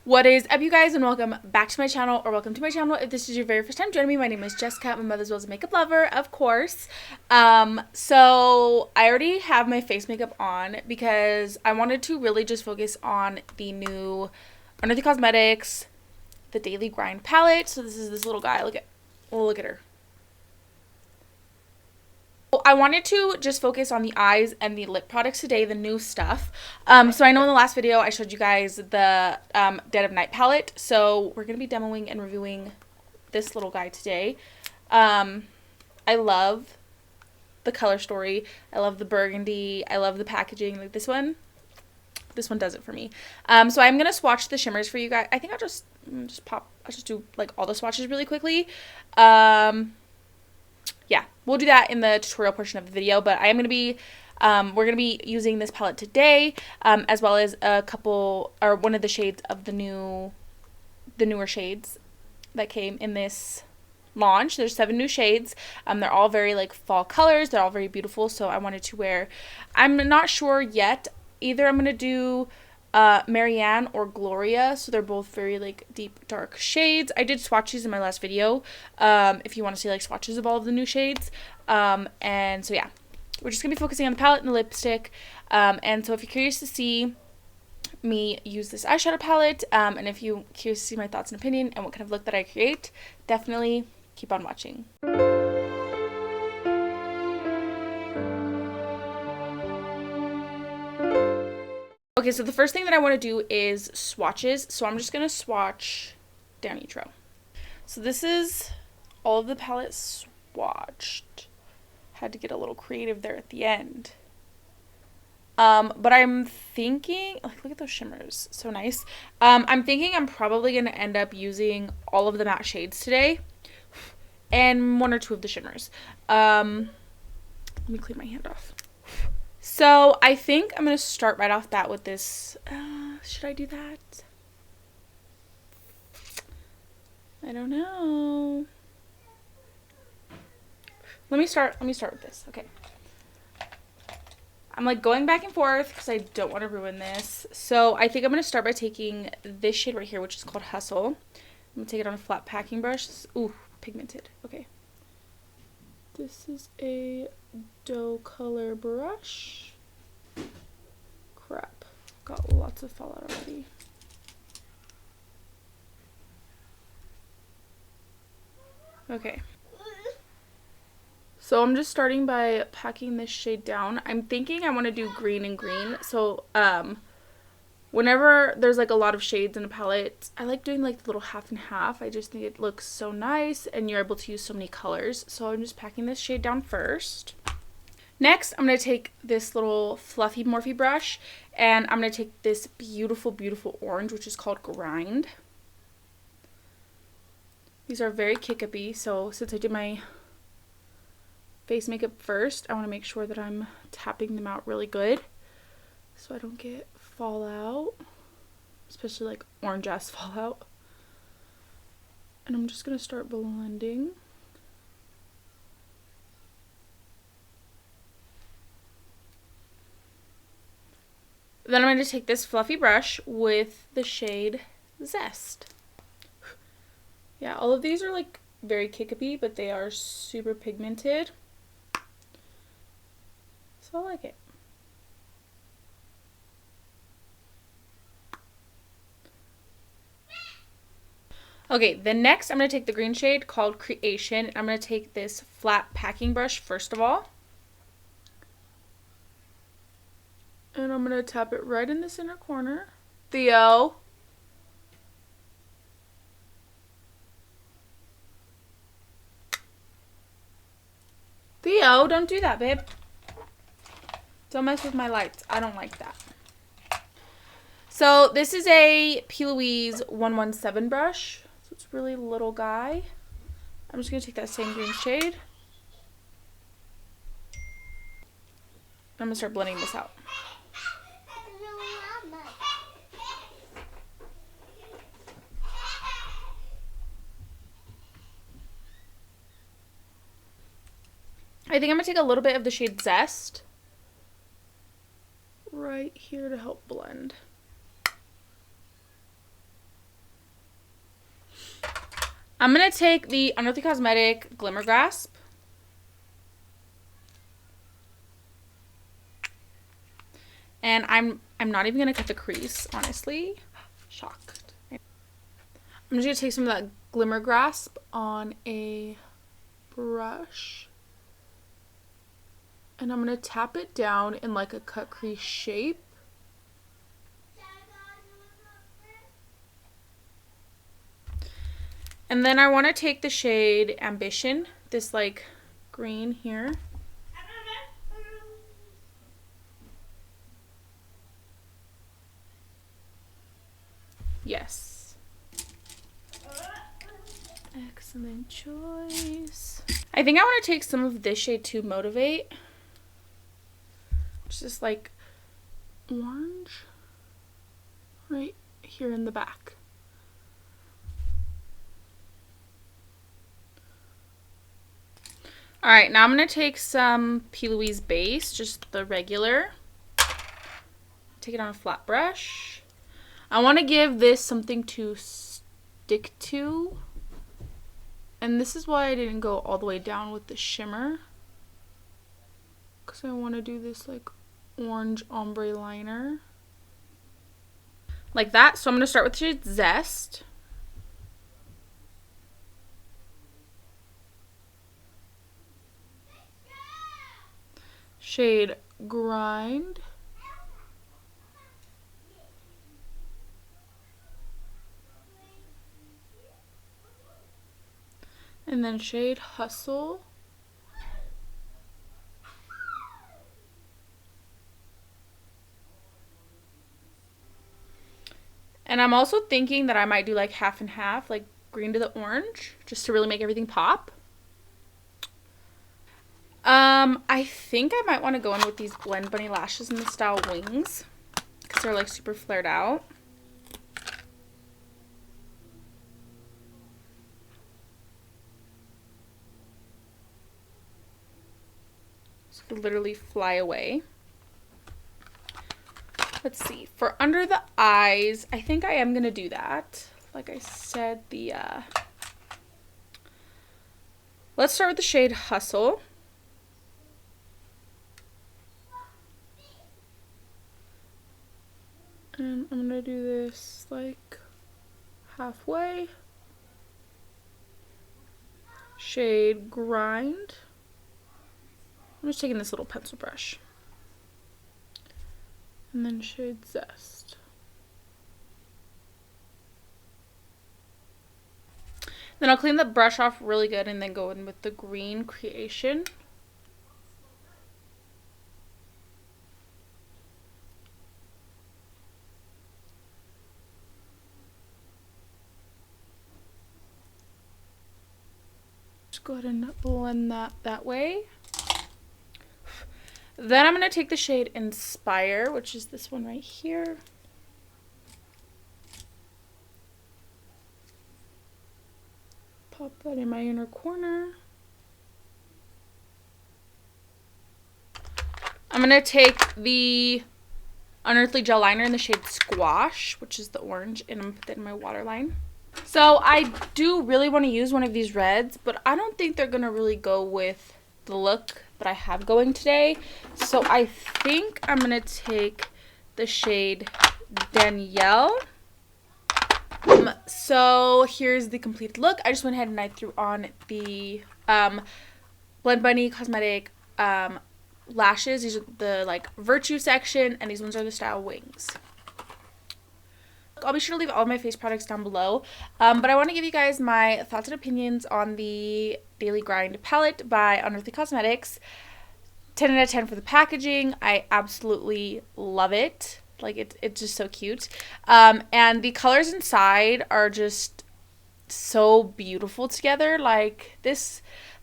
What is up, you guys, and welcome back to my channel, or welcome to my channel if this is your very first time joining me. My name is Jessica. My mother's was a makeup lover, of course. So I already have my face makeup on because I wanted to really just focus on the new Unearthly Cosmetics, the Daily Grind palette. So this is this little guy. Look at her. I wanted to just focus on the eyes and the lip products today, the new stuff. So I know in the last video I showed you guys the Dead of Night palette. So we're going to be demoing and reviewing this little guy today. I love the color story. I love the burgundy. I love the packaging. Like this one does it for me. So I'm going to swatch the shimmers for you guys. I think I'll just do like all the swatches really quickly. Yeah, we'll do that in the tutorial portion of the video, but I am going to be, we're going to be using this palette today, as well as one of the shades of the newer shades that came in this launch. There's 7 new shades. They're all very like fall colors. They're all very beautiful. So I wanted to wear, I'm not sure yet. Either I'm going to do Marianne or Gloria, so they're both very like deep dark shades. I did swatches in my last video, if you want to see like swatches of all of the new shades, and so yeah, we're just gonna be focusing on the palette and the lipstick, and so if you're curious to see me use this eyeshadow palette, and if you're curious to see my thoughts and opinion and what kind of look that I create, definitely keep on watching. Okay, so the first thing that I want to do is swatches. So I'm just going to swatch down each row. So this is all of the palettes swatched. Had to get a little creative there at the end. But I'm thinking, like, look at those shimmers. So nice. I'm thinking I'm probably going to end up using all of the matte shades today. And 1 or 2 of the shimmers. Let me clean my hand off. So I think I'm going to start right off bat with this. Should I do that? I don't know. Let me start with this. Okay. I'm like going back and forth because I don't want to ruin this. So I think I'm going to start by taking this shade right here, which is called Hustle. I'm going to take it on a flat packing brush. Ooh, pigmented. Okay. This is a dough color brush. Crap, got lots of fallout already. Okay, so I'm just starting by packing this shade down. I'm thinking I want to do green and green. So whenever there's like a lot of shades in a palette, I like doing like the little half and half. I just think it looks so nice and you're able to use so many colors. So I'm just packing this shade down first. Next, I'm going to take this little fluffy Morphe brush and I'm going to take this beautiful, beautiful orange, which is called Grind. These are very kick-uppy, so since I did my face makeup first, I want to make sure that I'm tapping them out really good so I don't get fallout, especially like orange ass fallout. And I'm just going to start blending. Then I'm going to take this fluffy brush with the shade Zest. Yeah, all of these are like very kick-uppy, but they are super pigmented. So I like it. Okay, then next I'm going to take the green shade called Creation. I'm going to take this flat packing brush first of all. And I'm going to tap it right in the center corner. Theo. Theo, don't do that, babe. Don't mess with my lights. I don't like that. So this is a P. Louise 117 brush. So it's a really little guy. I'm just going to take that same green shade. I'm going to start blending this out. I think I'm going to take a little bit of the shade Zest right here to help blend. I'm going to take the Unearthly Cosmetic Glimmer Grasp. And I'm not even going to cut the crease, honestly. Shocked. I'm just going to take some of that Glimmer Grasp on a brush. And I'm going to tap it down in like a cut crease shape. And then I want to take the shade Ambition, this like green here. Yes. Excellent choice. I think I want to take some of this shade to Motivate. It's just like orange right here in the back. Alright, now I'm going to take some P. Louise base, just the regular. Take it on a flat brush. I want to give this something to stick to. And this is why I didn't go all the way down with the shimmer. Because I want to do this like orange ombre liner. Like that. So I'm going to start with the shade Zest. Shade Grind. And then shade Hustle. And I'm also thinking that I might do like half and half, like green to the orange, just to really make everything pop. I think I might want to go in with these Blend Bunny lashes in the style Wings, because they're like super flared out. So they literally fly away. Let's see. For under the eyes, I think I am going to do that. Like I said, let's start with the shade Hustle. And I'm going to do this like halfway. Shade Grind. I'm just taking this little pencil brush. And then shade Zest. Then I'll clean the brush off really good and then go in with the green Creation. Just go ahead and blend that way. Then I'm going to take the shade Inspire, which is this one right here. Pop that in my inner corner. I'm going to take the Unearthly Gel Liner in the shade Squash, which is the orange, and I'm going to put that in my waterline. So I do really want to use one of these reds, but I don't think they're going to really go with the look that I have going today. So I think I'm going to take the shade Danielle. So here's the completed look. I just went ahead and I threw on the Blend Bunny Cosmetic lashes. These are the like Virtue section, and these ones are the style Wings. I'll be sure to leave all of my face products down below, but I want to give you guys my thoughts and opinions on the Daily Grind palette by Unearthly Cosmetics. 10 out of 10 for the packaging. I absolutely love it. Like, it's just so cute. And the colors inside are just so beautiful together. Like, the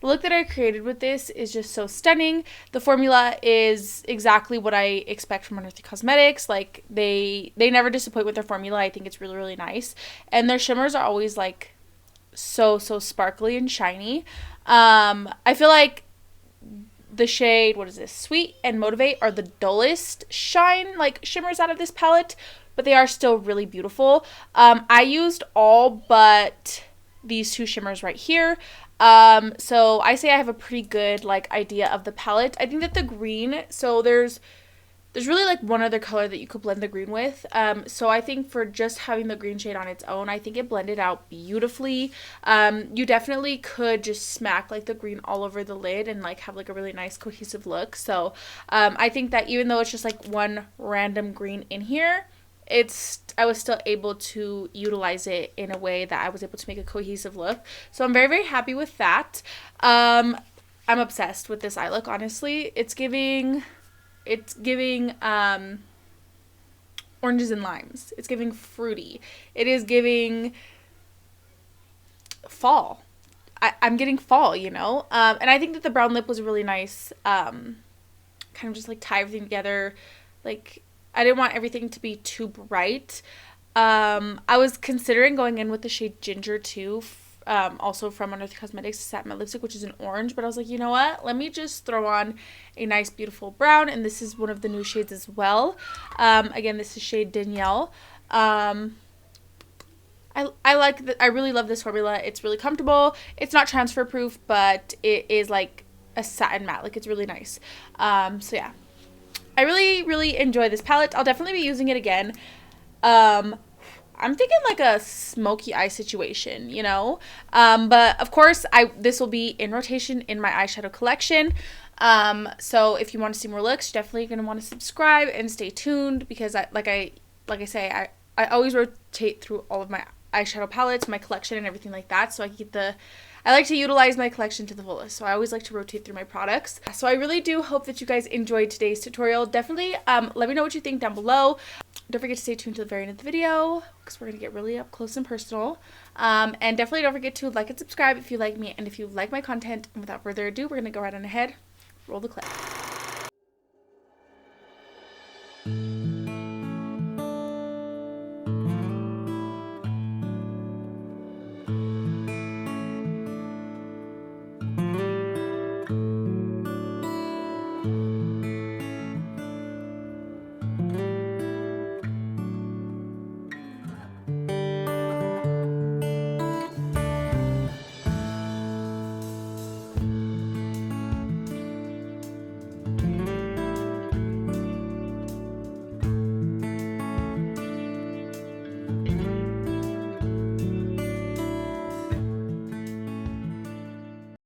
look that I created with this is just so stunning. The formula is exactly what I expect from Unearthly Cosmetics. Like, they never disappoint with their formula. I think it's really, really nice. And their shimmers are always, like, so sparkly and shiny. I feel like the shade, what is this, Sweet and Motivate are the dullest shine, like, shimmers out of this palette, but they are still really beautiful. I used all but these two shimmers right here. So I say I have a pretty good like idea of the palette. I think that the green, so there's really like one other color that you could blend the green with. So I think for just having the green shade on its own, I think it blended out beautifully. You definitely could just smack like the green all over the lid and like have like a really nice cohesive look. So I think that even though it's just like one random green in here, I was still able to utilize it in a way that I was able to make a cohesive look. So I'm very, very happy with that. I'm obsessed with this eye look, honestly. It's giving oranges and limes. It's giving fruity. It is giving fall. I'm getting fall, you know? And I think that the brown lip was a really nice, kind of just like tie everything together. Like, I didn't want everything to be too bright. I was considering going in with the shade Ginger too, also from Unearthly Cosmetics Satin Matte Lipstick, which is an orange, but I was like, you know what? Let me just throw on a nice, beautiful brown, and this is one of the new shades as well. Again, this is shade Danielle. I really love this formula. It's really comfortable. It's not transfer proof, but it is like a satin matte. Like, it's really nice. So yeah. I really, really enjoy this palette. I'll definitely be using it again. I'm thinking like a smoky eye situation, you know? But of course, this will be in rotation in my eyeshadow collection. So if you want to see more looks, you're definitely going to want to subscribe and stay tuned, because I always rotate through all of my eyeshadow palettes, my collection, and everything like that, so I like to utilize my collection to the fullest, so I always like to rotate through my products. So I really do hope that you guys enjoyed today's tutorial. Definitely let me know what you think down below. Don't forget to stay tuned to the very end of the video, because we're going to get really up close and personal. And definitely don't forget to like and subscribe if you like me and if you like my content. And without further ado, we're going to go right on ahead. Roll the clip.